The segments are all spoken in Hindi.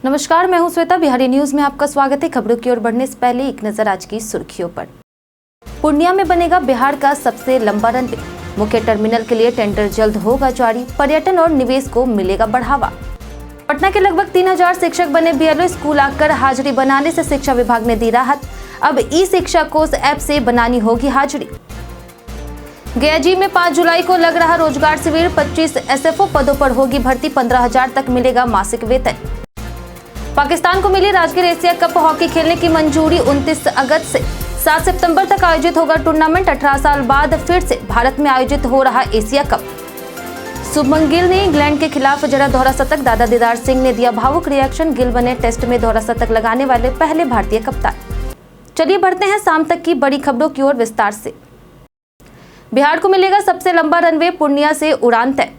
नमस्कार, मैं हूं श्वेता। बिहारी न्यूज में आपका स्वागत है। खबरों की ओर बढ़ने से पहले एक नजर आज की सुर्खियों पर। पूर्णिया में बनेगा बिहार का सबसे लंबा रनवे। मुख्य टर्मिनल के लिए टेंडर जल्द होगा जारी। पर्यटन और निवेश को मिलेगा बढ़ावा। पटना के लगभग 3000 शिक्षक बने बीएलओ। स्कूल आकर हाजिरी बनाने से शिक्षा विभाग ने दी राहत। अब ई शिक्षा कोष ऐप से बनानी होगी हाजिरी। गयाजी में 5 जुलाई को लग रहा रोजगार शिविर। 25 एसएफओ पदों पर होगी भर्ती। 15,000 तक मिलेगा मासिक वेतन। पाकिस्तान को मिली राजगीर एशिया कप हॉकी खेलने की मंजूरी। 29 अगस्त से 7 सितंबर तक आयोजित होगा टूर्नामेंट। 18 साल बाद फिर से भारत में आयोजित हो रहा एशिया कप। शुभमन गिल ने इंग्लैंड के खिलाफ जड़ा दोहरा शतक। दादा दीदार सिंह ने दिया भावुक रिएक्शन। गिल बने टेस्ट में दोहरा शतक लगाने वाले पहले भारतीय कप्तान। चलिए बढ़ते हैं शाम तक की बड़ी खबरों की ओर विस्तार से। बिहार को मिलेगा सबसे लंबा रनवे। पूर्णिया से उड़ान तय।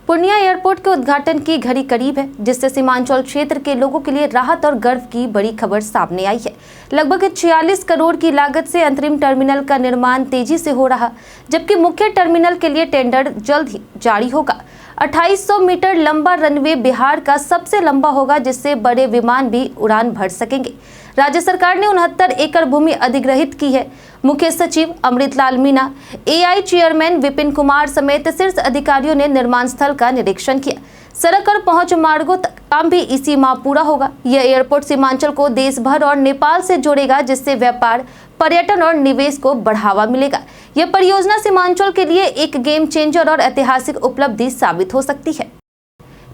पूर्णिया एयरपोर्ट के उद्घाटन की घड़ी करीब है, जिससे सीमांचल क्षेत्र के लोगों के लिए राहत और गर्व की बड़ी खबर सामने आई है। लगभग 46 करोड़ की लागत से अंतरिम टर्मिनल का निर्माण तेजी से हो रहा, जबकि मुख्य टर्मिनल के लिए टेंडर जल्द ही जारी होगा। 2800 मीटर लंबा रनवे बिहार का सबसे लंबा होगा, जिससे बड़े विमान भी उड़ान भर सकेंगे। राज्य सरकार ने 69 एकड़ भूमि अधिग्रहित की है। मुख्य सचिव अमृतलाल मीणा, एआई चेयरमैन विपिन कुमार समेत शीर्ष अधिकारियों ने निर्माण स्थल का निरीक्षण किया। सड़क और पहुंच मार्गों तक काम भी इसी माह पूरा होगा। यह एयरपोर्ट सीमांचल को देश भर और नेपाल से जोड़ेगा, जिससे व्यापार, पर्यटन और निवेश को बढ़ावा मिलेगा। यह परियोजना सीमांचल के लिए एक गेम चेंजर और ऐतिहासिक उपलब्धि साबित हो सकती है।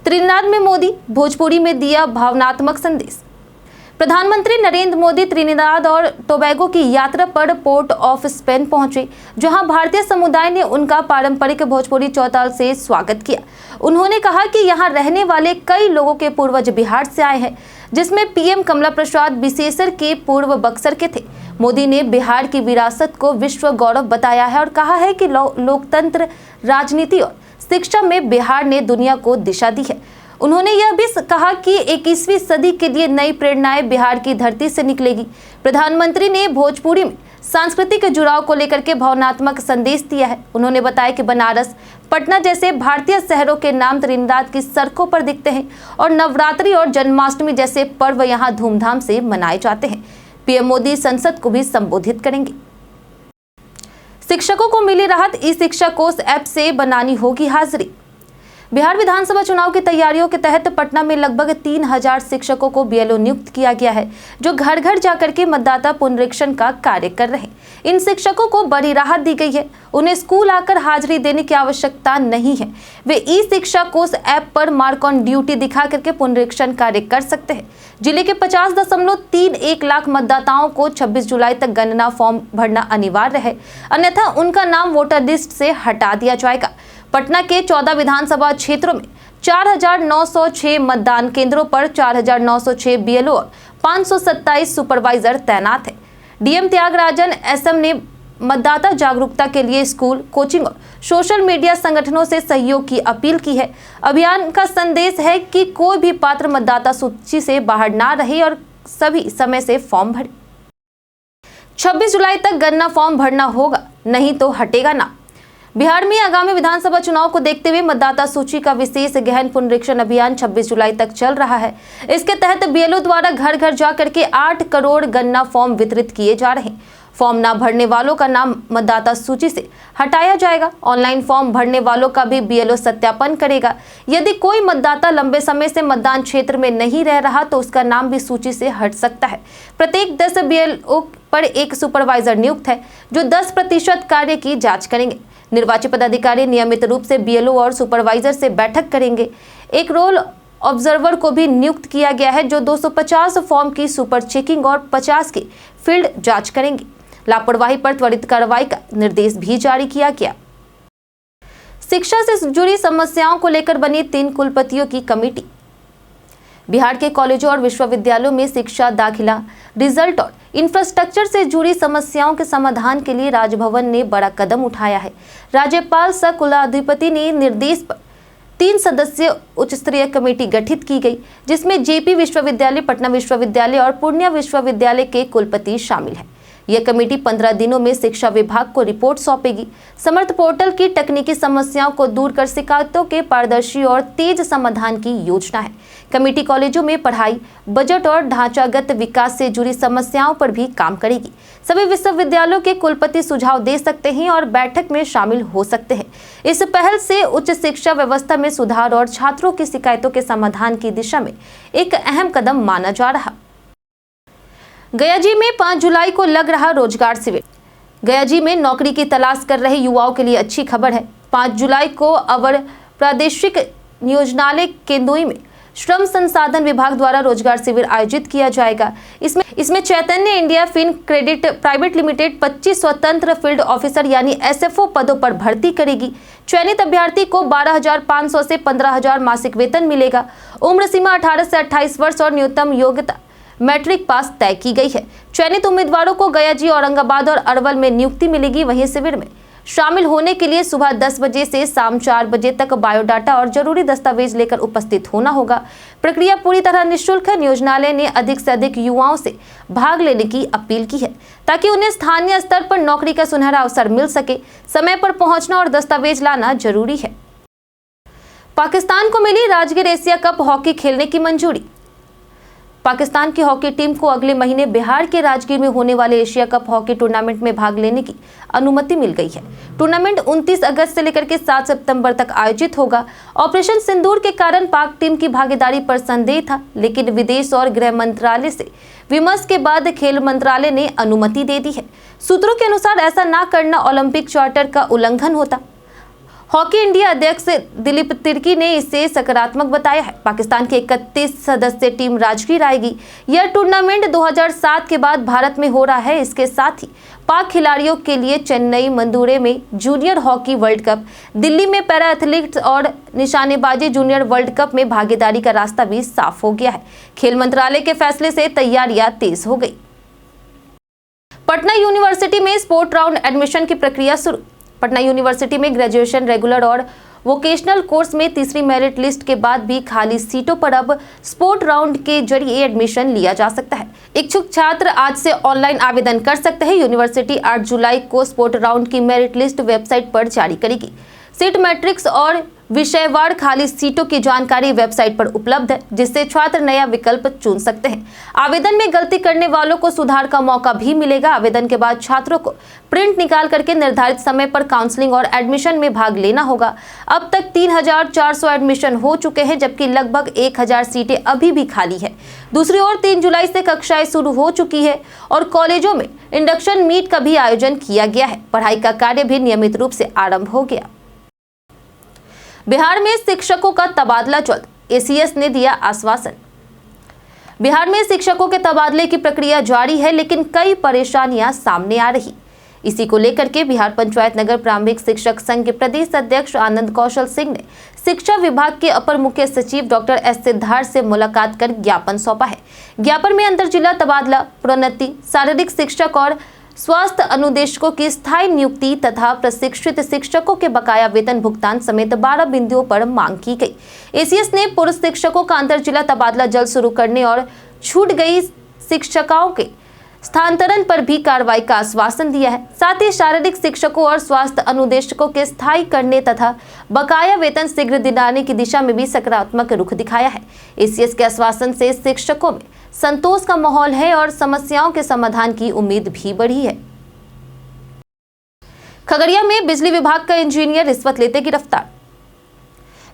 त्रिनिदाद में मोदी, भोजपुरी में दिया भावनात्मक संदेश। प्रधानमंत्री नरेंद्र मोदी त्रिनिदाद और टोबैगो की यात्रा पर पोर्ट ऑफ स्पेन पहुंचे, जहां भारतीय समुदाय ने उनका पारंपरिक भोजपुरी चौताल से स्वागत किया। उन्होंने कहा कि यहां रहने वाले कई लोगों के पूर्वज बिहार से आए हैं, जिसमें पीएम कमला प्रसाद विशेषर के पूर्व बक्सर के थे। मोदी ने बिहार की विरासत को विश्व गौरव बताया है और कहा है कि लोकतंत्र, राजनीति और शिक्षा में बिहार ने दुनिया को दिशा दी है। उन्होंने यह भी कहा कि 21वीं सदी के लिए नई प्रेरणाएं बिहार की धरती से निकलेगी। प्रधानमंत्री ने भोजपुरी में सांस्कृतिक जुड़ाव को लेकर के भावनात्मक संदेश दिया है। उन्होंने बताया कि बनारस, पटना जैसे भारतीय शहरों के नाम त्रिनिदाद की सड़कों पर दिखते हैं और नवरात्रि और जन्माष्टमी जैसे पर्व यहां धूमधाम से मनाए जाते हैं। पीएम मोदी संसद को भी संबोधित करेंगे। शिक्षकों को मिली राहत। ई शिक्षा कोष ऐप से बनानी होगी हाजिरी। बिहार विधानसभा चुनाव की तैयारियों के तहत पटना में लगभग 3000 शिक्षकों को बीएलओ नियुक्त किया गया है, जो घर घर जाकर के मतदाता पुनरीक्षण का कार्य कर रहे हैं। इन शिक्षकों को बड़ी राहत दी गई है। उन्हें स्कूल आकर हाजिरी देने की आवश्यकता नहीं है। वे ई शिक्षा कोष ऐप पर मार्क ऑन ड्यूटी दिखा करके पुनरीक्षण कार्य कर सकते हैं। जिले के 50.31 लाख मतदाताओं को 26 जुलाई तक गणना फॉर्म भरना अनिवार्य है, अन्यथा उनका नाम वोटर लिस्ट से हटा दिया जाएगा। पटना के 14 विधानसभा क्षेत्रों में 4906 मतदान केंद्रों पर 4906 बीएलओ और 527 सुपरवाइजर तैनात हैं। डीएम त्यागराजन एसएम ने मतदाता जागरूकता के लिए स्कूल, कोचिंग और सोशल मीडिया संगठनों से सहयोग की अपील की है। अभियान का संदेश है कि कोई भी पात्र मतदाता सूची से बाहर ना रहे और सभी समय से फॉर्म भरे। 26 जुलाई तक गणना फॉर्म भरना होगा, नहीं तो हटेगा ना। बिहार में आगामी विधानसभा चुनाव को देखते हुए मतदाता सूची का विशेष गहन पुनरीक्षण अभियान 26 जुलाई तक चल रहा है। इसके तहत बीएलओ द्वारा घर घर जाकर के 8 करोड़ गणना फॉर्म वितरित किए जा रहे हैं। फॉर्म न भरने वालों का नाम मतदाता सूची से हटाया जाएगा। ऑनलाइन फॉर्म भरने वालों का भी बीएलओ सत्यापन करेगा। यदि कोई मतदाता लंबे समय से मतदान क्षेत्र में नहीं रह रहा तो उसका नाम भी सूची से हट सकता है। प्रत्येक 10 बीएलओ पर एक सुपरवाइजर नियुक्त है, जो 10% कार्य की जाँच करेंगे। निर्वाचित पदाधिकारी नियमित रूप से बीएलओ और सुपरवाइजर से बैठक करेंगे। एक रोल ऑब्जर्वर को भी नियुक्त किया गया है, जो 250 फॉर्म की सुपर चेकिंग और 50 की फील्ड जांच करेंगे। लापरवाही पर त्वरित कार्रवाई का निर्देश भी जारी किया गया। शिक्षा से जुड़ी समस्याओं को लेकर बनी 3 कुलपतियों की कमेटी। बिहार के कॉलेजों और विश्वविद्यालयों में शिक्षा, दाखिला, रिजल्ट और इंफ्रास्ट्रक्चर से जुड़ी समस्याओं के समाधान के लिए राजभवन ने बड़ा कदम उठाया है। राज्यपाल सह कुलाधिपति ने निर्देश पर 3 सदस्यीय उच्च स्तरीय कमेटी गठित की गई, जिसमें जेपी विश्वविद्यालय, पटना विश्वविद्यालय और पूर्णिया विश्वविद्यालय के कुलपति शामिल हैं। यह कमेटी 15 दिनों में शिक्षा विभाग को रिपोर्ट सौंपेगी। समर्थ पोर्टल की तकनीकी समस्याओं को दूर कर शिकायतों के पारदर्शी और तेज समाधान की योजना है। कमेटी कॉलेजों में पढ़ाई, बजट और ढांचागत विकास से जुड़ी समस्याओं पर भी काम करेगी। सभी विश्वविद्यालयों के कुलपति सुझाव दे सकते हैं और बैठक में शामिल हो सकते हैं। इस पहल से उच्च शिक्षा व्यवस्था में सुधार और छात्रों की शिकायतों के समाधान की दिशा में एक अहम कदम माना जा रहा। गयाजी में 5 जुलाई को लग रहा रोजगार शिविर। गयाजी में नौकरी की तलाश कर रहे युवाओं के लिए अच्छी खबर है। 5 जुलाई को अवर प्रादेशिक नियोजनालय केंदुई में श्रम संसाधन विभाग द्वारा रोजगार शिविर आयोजित किया जाएगा। इसमें Chaitanya India Fin Credit Private Limited 25 स्वतंत्र फील्ड ऑफिसर यानी SFO पदों पर भर्ती करेगी। चयनित अभ्यर्थी को 12,500 से 15,000 मासिक वेतन मिलेगा। उम्र सीमा 18 से 28 वर्ष और न्यूनतम योग्यता मैट्रिक पास तय की गई है। चयनित उम्मीदवारों को गयाजी, औरंगाबाद और अरवल में नियुक्ति मिलेगी। वहीं शिविर में शामिल होने के लिए सुबह 10 बजे से शाम 4 बजे तक बायोडाटा और जरूरी दस्तावेज लेकर उपस्थित होना होगा। प्रक्रिया पूरी तरह निःशुल्क है। नियोजनालय ने अधिक से अधिक युवाओं से भाग लेने की अपील की है ताकि उन्हें स्थानीय स्तर पर नौकरी का सुनहरा अवसर मिल सके। समय पर पहुंचना और दस्तावेज लाना जरूरी है। पाकिस्तान को मिली राजगीर एशिया कप हॉकी खेलने की मंजूरी। पाकिस्तान की हॉकी टीम को अगले महीने बिहार के राजगीर में होने वाले एशिया कप हॉकी टूर्नामेंट में भाग लेने की अनुमति मिल गई है। टूर्नामेंट 29 अगस्त से लेकर के 7 सितंबर तक आयोजित होगा। ऑपरेशन सिंदूर के कारण पाक टीम की भागीदारी पर संदेह था, लेकिन विदेश और गृह मंत्रालय से विमर्श के बाद खेल मंत्रालय ने अनुमति दे दी है। सूत्रों के अनुसार ऐसा न करना ओलंपिक चार्टर का उल्लंघन होता। हॉकी इंडिया अध्यक्ष दिलीप तिर्की ने इसे सकारात्मक बताया है। पाकिस्तान की 31 सदस्यीय टीम राजगीर आएगी। यह टूर्नामेंट 2007 के बाद भारत में हो रहा है। इसके साथ ही पाक खिलाड़ियों के लिए चेन्नई मंदुरे में junior hockey world cup, Delhi में पैरा एथलेटिक्स और निशानेबाजी जूनियर वर्ल्ड कप में भागीदारी का रास्ता भी साफ हो गया है। खेल मंत्रालय के फैसले से तैयारियां तेज हो गई। पटना यूनिवर्सिटी में स्पोर्ट राउंड एडमिशन की प्रक्रिया शुरू। पटना यूनिवर्सिटी में ग्रेजुएशन, रेगुलर और वोकेशनल कोर्स में तीसरी मेरिट लिस्ट के बाद भी खाली सीटों पर अब स्पोर्ट राउंड के जरिए एडमिशन लिया जा सकता है। इच्छुक छात्र आज से ऑनलाइन आवेदन कर सकते हैं। यूनिवर्सिटी 8 जुलाई को स्पोर्ट राउंड की मेरिट लिस्ट वेबसाइट पर जारी करेगी। सीट मैट्रिक्स और विषयवार खाली सीटों की जानकारी वेबसाइट पर उपलब्ध है, जिससे छात्र नया विकल्प चुन सकते हैं। आवेदन में गलती करने वालों को सुधार का मौका भी मिलेगा। आवेदन के बाद छात्रों को प्रिंट निकाल करके निर्धारित समय पर काउंसलिंग और एडमिशन में भाग लेना होगा। अब तक 3,400 एडमिशन हो चुके हैं, जबकि लगभग 1,000 सीटें अभी भी खाली है। दूसरी ओर 3 जुलाई से कक्षाएं शुरू हो चुकी है और कॉलेजों में इंडक्शन मीट का भी आयोजन किया गया है। पढ़ाई का कार्य भी नियमित रूप से आरंभ हो गया। बिहार में शिक्षकों का तबादला जल्द, ACS ने दिया आश्वासन। बिहार में शिक्षकों के तबादले की प्रक्रिया जारी है, लेकिन कई परेशानियां सामने आ रही। इसी को लेकर के बिहार पंचायत नगर प्रारंभिक शिक्षक संघ के प्रदेश अध्यक्ष आनंद कौशल सिंह ने शिक्षा विभाग के अपर मुख्य सचिव डॉक्टर S सिद्धार्थ से मुलाकात कर ज्ञापन सौंपा है। ज्ञापन में अंतर जिला तबादला, प्रोन्नति, शारीरिक शिक्षक और स्वास्थ्य अनुदेशकों की स्थायी नियुक्ति तथा प्रशिक्षित शिक्षकों के बकाया वेतन भुगतान समेत 12 बिंदुओं पर मांग की गई। ACS ने पूर्व शिक्षकों का अंतर जिला तबादला जल्द शुरू करने और छूट गई शिक्षिकाओं के स्थानांतरण पर भी कार्रवाई का आश्वासन दिया है। साथ ही शारीरिक शिक्षकों और स्वास्थ्य अनुदेशकों के स्थायी करने तथा बकाया वेतन शीघ्र दिलाने की दिशा में भी सकारात्मक रुख दिखाया है। ACS के आश्वासन से शिक्षकों में संतोष का माहौल है और समस्याओं के समाधान की उम्मीद भी बढ़ी है। खगड़िया में बिजली विभाग का इंजीनियर रिश्वत लेते गिरफ्तार।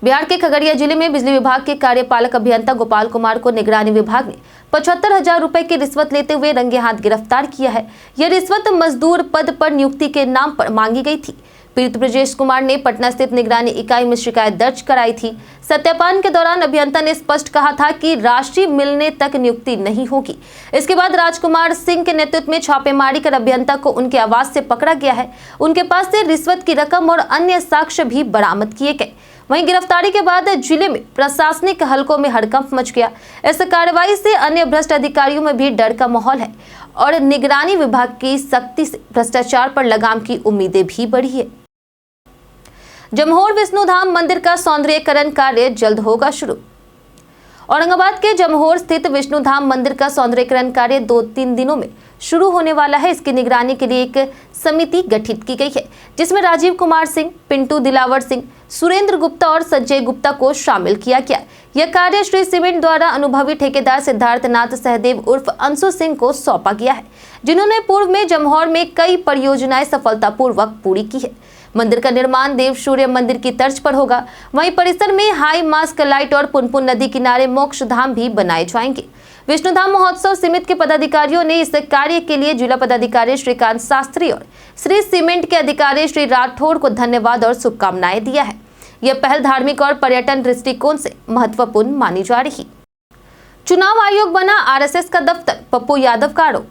बिहार के खगड़िया जिले में बिजली विभाग के कार्यपालक अभियंता गोपाल कुमार को निगरानी विभाग ने 75,000 रुपए की रिश्वत लेते हुए रंगे हाथ गिरफ्तार किया है। यह रिश्वत मजदूर पद पर नियुक्ति के नाम पर मांगी गई थी। पीड़ित ब्रजेश कुमार ने पटना स्थित निगरानी इकाई में शिकायत दर्ज कराई थी। सत्यापन के दौरान अभियंता ने स्पष्ट कहा था कि राशि मिलने तक नियुक्ति नहीं होगी। इसके बाद राजकुमार सिंह के नेतृत्व में छापेमारी कर अभियंता को उनके आवास से पकड़ा गया है। उनके पास से रिश्वत की रकम और अन्य साक्ष्य भी बरामद किए गए। वहीं गिरफ्तारी के बाद जिले में प्रशासनिक हलकों में हड़कंप मच गया। इस कार्रवाई से अन्य भ्रष्ट अधिकारियों में भी डर का माहौल है और निगरानी विभाग की सख्ती से भ्रष्टाचार पर लगाम की उम्मीदें भी बढ़ी है। जमहोर विष्णुधाम मंदिर का सौंदर्यीकरण कार्य जल्द होगा शुरू। औरंगाबाद के जमहोर स्थित विष्णु धाम मंदिर का सौंदर्यीकरण कार्य 2-3 दिनों में शुरू होने वाला है। इसकी निगरानी के लिए एक समिति गठित की गई है, जिसमें राजीव कुमार सिंह, पिंटू दिलावर सिंह, सुरेंद्र गुप्ता और संजय गुप्ता को शामिल किया गया। यह कार्य श्री सीमेंट द्वारा अनुभवी ठेकेदार सिद्धार्थनाथ सहदेव उर्फ अंशु सिंह को सौंपा गया है, जिन्होंने पूर्व में जमहोर में कई परियोजनाएं सफलतापूर्वक पूरी की है। मंदिर का निर्माण देव सूर्य मंदिर की तर्ज पर होगा। वहीं परिसर में हाई मास्क लाइट और पुनपुन नदी किनारे मोक्ष धाम भी बनाए जाएंगे। विष्णु धाम महोत्सव समिति के पदाधिकारियों ने इस कार्य के लिए जिला पदाधिकारी श्रीकांत शास्त्री और श्री सीमेंट के अधिकारी श्री राठौड़ को धन्यवाद और शुभकामनाएं दिया है। यह पहल धार्मिक और पर्यटन दृष्टिकोण से महत्वपूर्ण मानी जा रही। चुनाव आयोग बना आरएसएस का दफ्तर, पप्पू यादव का आरोप।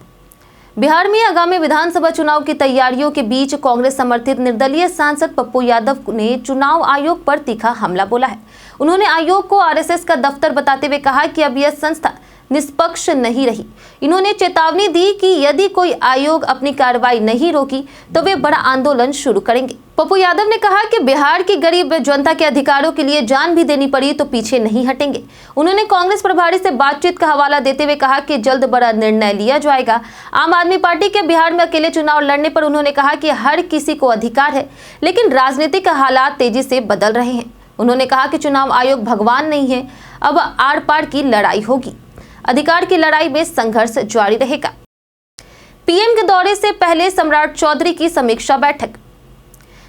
बिहार में आगामी विधानसभा चुनाव की तैयारियों के बीच कांग्रेस समर्थित निर्दलीय सांसद पप्पू यादव ने चुनाव आयोग पर तीखा हमला बोला है। उन्होंने आयोग को आरएसएस का दफ्तर बताते हुए कहा कि अब यह संस्था निष्पक्ष नहीं रही। इन्होंने चेतावनी दी कि यदि कोई आयोग अपनी कार्रवाई नहीं रोकी तो वे बड़ा आंदोलन शुरू करेंगे। पप्पू यादव ने कहा कि बिहार की गरीब जनता के अधिकारों के लिए जान भी देनी पड़ी तो पीछे नहीं हटेंगे। उन्होंने कांग्रेस प्रभारी से बातचीत का हवाला देते हुए कहा कि जल्द बड़ा निर्णय लिया जाएगा। आम आदमी पार्टी के बिहार में अकेले चुनाव लड़ने पर उन्होंने कहा कि हर किसी को अधिकार है, लेकिन राजनीतिक हालात तेजी से बदल रहे हैं। उन्होंने कहा कि चुनाव आयोग भगवान नहीं है, अब आर पार की लड़ाई होगी। अधिकार की लड़ाई में संघर्ष जारी रहेगा। पीएम के दौरे से पहले सम्राट चौधरी की समीक्षा बैठक।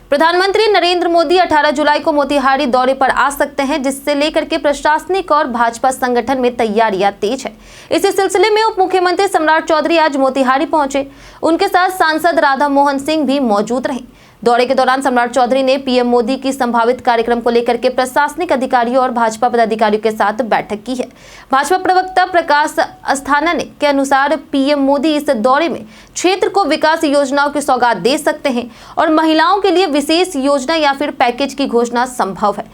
प्रधानमंत्री नरेंद्र मोदी 18 जुलाई को मोतिहारी दौरे पर आ सकते हैं, जिससे लेकर के प्रशासनिक और भाजपा संगठन में तैयारियां तेज है। इसी सिलसिले में उप मुख्यमंत्री सम्राट चौधरी आज मोतिहारी पहुंचे। उनके साथ सांसद राधा मोहन सिंह भी मौजूद रहे। दौरे के दौरान सम्राट चौधरी ने पीएम मोदी की संभावित कार्यक्रम को लेकर के प्रशासनिक अधिकारियों और भाजपा पदाधिकारियों के साथ बैठक की है। भाजपा प्रवक्ता प्रकाश अस्थाना ने के अनुसार पीएम मोदी इस दौरे में क्षेत्र को विकास योजनाओं की सौगात दे सकते हैं और महिलाओं के लिए विशेष योजना या फिर पैकेज की घोषणा संभव है।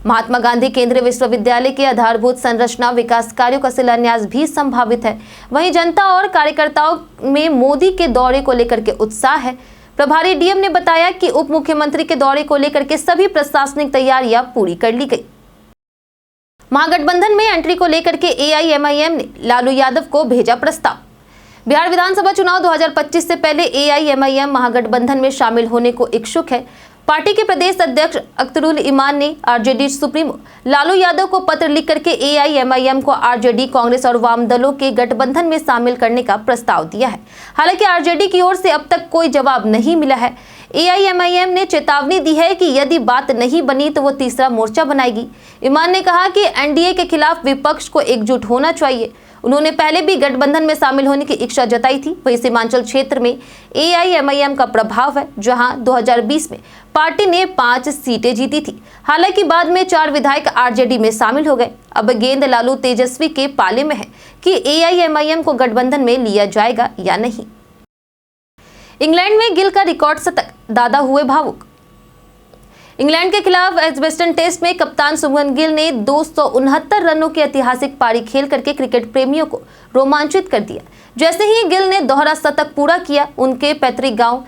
महात्मा गांधी केंद्रीय विश्वविद्यालय के आधारभूत संरचना विकास कार्यों का शिलान्यास भी संभावित है। वहीं जनता और कार्यकर्ताओं में मोदी के दौरे को लेकर के उत्साह है। प्रभारी डीएम ने बताया कि उप मुख्यमंत्री के दौरे को लेकर के सभी प्रशासनिक तैयारियां पूरी कर ली गई। महागठबंधन में एंट्री को लेकर के एआईएमआईएम ने लालू यादव को भेजा प्रस्ताव। बिहार विधानसभा चुनाव 2025 से पहले एआईएमआईएम महागठबंधन में शामिल होने को इच्छुक है। पार्टी के प्रदेश अध्यक्ष अख्तरुल ईमान ने आरजेडी सुप्रीमो लालू यादव को पत्र लिख करके एआईएमआईएम को आरजेडी, कांग्रेस और वाम दलों के गठबंधन में शामिल करने का प्रस्ताव दिया है। हालांकि आरजेडी की ओर से अब तक कोई जवाब नहीं मिला है। एआईएमआईएम ने चेतावनी दी है कि यदि बात नहीं बनी तो वो तीसरा मोर्चा बनाएगी। ईमान ने कहा कि एनडीए के खिलाफ विपक्ष को एकजुट होना चाहिए। उन्होंने पहले भी गठबंधन में शामिल होने की इच्छा जताई थी। वहीं सीमांचल क्षेत्र में एआईएमआईएम का प्रभाव है, जहां 2020 में पार्टी ने 5 सीटें जीती थी। हालांकि बाद में 4 विधायक आरजेडी में शामिल हो गए। अब गेंद लालू तेजस्वी के पाले में है कि एआईएमआईएम को गठबंधन में लिया जाएगा या नहीं। इंग्लैंड में गिल का रिकॉर्ड शतक, दादा हुए भावुक। इंग्लैंड के खिलाफ एजबेस्टन टेस्ट में कप्तान शुभमन गिल ने 269 रनों की ऐतिहासिक पारी खेल करके क्रिकेट प्रेमियों को रोमांचित कर दिया। जैसे ही गिल ने दोहरा शतक पूरा किया, उनके पैतृक गांव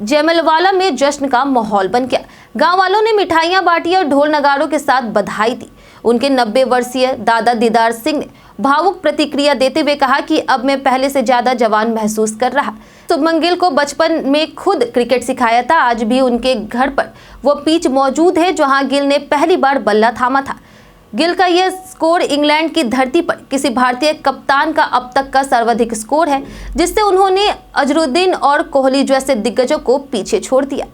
जयमलवाला में जश्न का माहौल बन गया। गांव वालों ने मिठाइयां बांटी और ढोल नगारों के साथ बधाई दी। उनके 90 वर्षीय दादा दीदार सिंह ने भावुक प्रतिक्रिया देते हुए कहा कि अब मैं पहले से ज्यादा जवान महसूस कर रहा। शुभमन गिल को बचपन में खुद क्रिकेट सिखाया था। आज भी उनके घर पर वो पिच मौजूद है जहां गिल ने पहली बार बल्ला थामा था। गिल का यह स्कोर इंग्लैंड की धरती पर किसी भारतीय कप्तान का अब तक का सर्वाधिक स्कोर है, जिससे उन्होंने अजरुद्दीन और कोहली जैसे दिग्गजों को पीछे छोड़ दिया।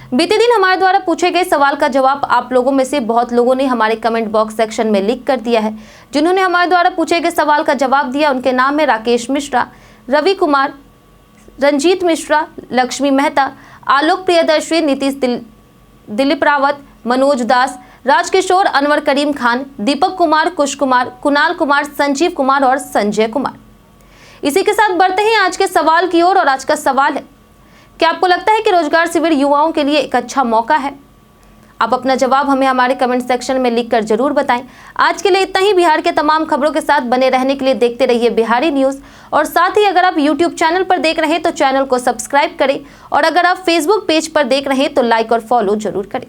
बीते दिन हमारे द्वारा पूछे गए सवाल का जवाब आप लोगों में से बहुत लोगों ने हमारे कमेंट बॉक्स सेक्शन में लिख कर दिया है। जिन्होंने हमारे द्वारा पूछे गए सवाल का जवाब दिया उनके नाम है राकेश मिश्रा, रवि कुमार, रंजीत मिश्रा, लक्ष्मी मेहता, आलोक प्रियदर्शी, नीतीश दिलीप रावत, मनोज दास, राजकिशोर, अनवर करीम खान, दीपक कुमार, कुश कुमार, कुणाल कुमार, संजीव कुमार और संजय कुमार। इसी के साथ बढ़ते हैं आज के सवाल की ओर। और आज का सवाल है, क्या आपको लगता है कि रोजगार शिविर युवाओं के लिए एक अच्छा मौका है? आप अपना जवाब हमें हमारे कमेंट सेक्शन में लिखकर जरूर बताएं। आज के लिए इतना ही। बिहार के तमाम खबरों के साथ बने रहने के लिए देखते रहिए बिहारी न्यूज। और साथ ही अगर आप यूट्यूब चैनल पर देख रहे हैं तो चैनल को सब्सक्राइब करें, और अगर आप फेसबुक पेज पर देख रहे हैं तो लाइक और फॉलो जरूर करें।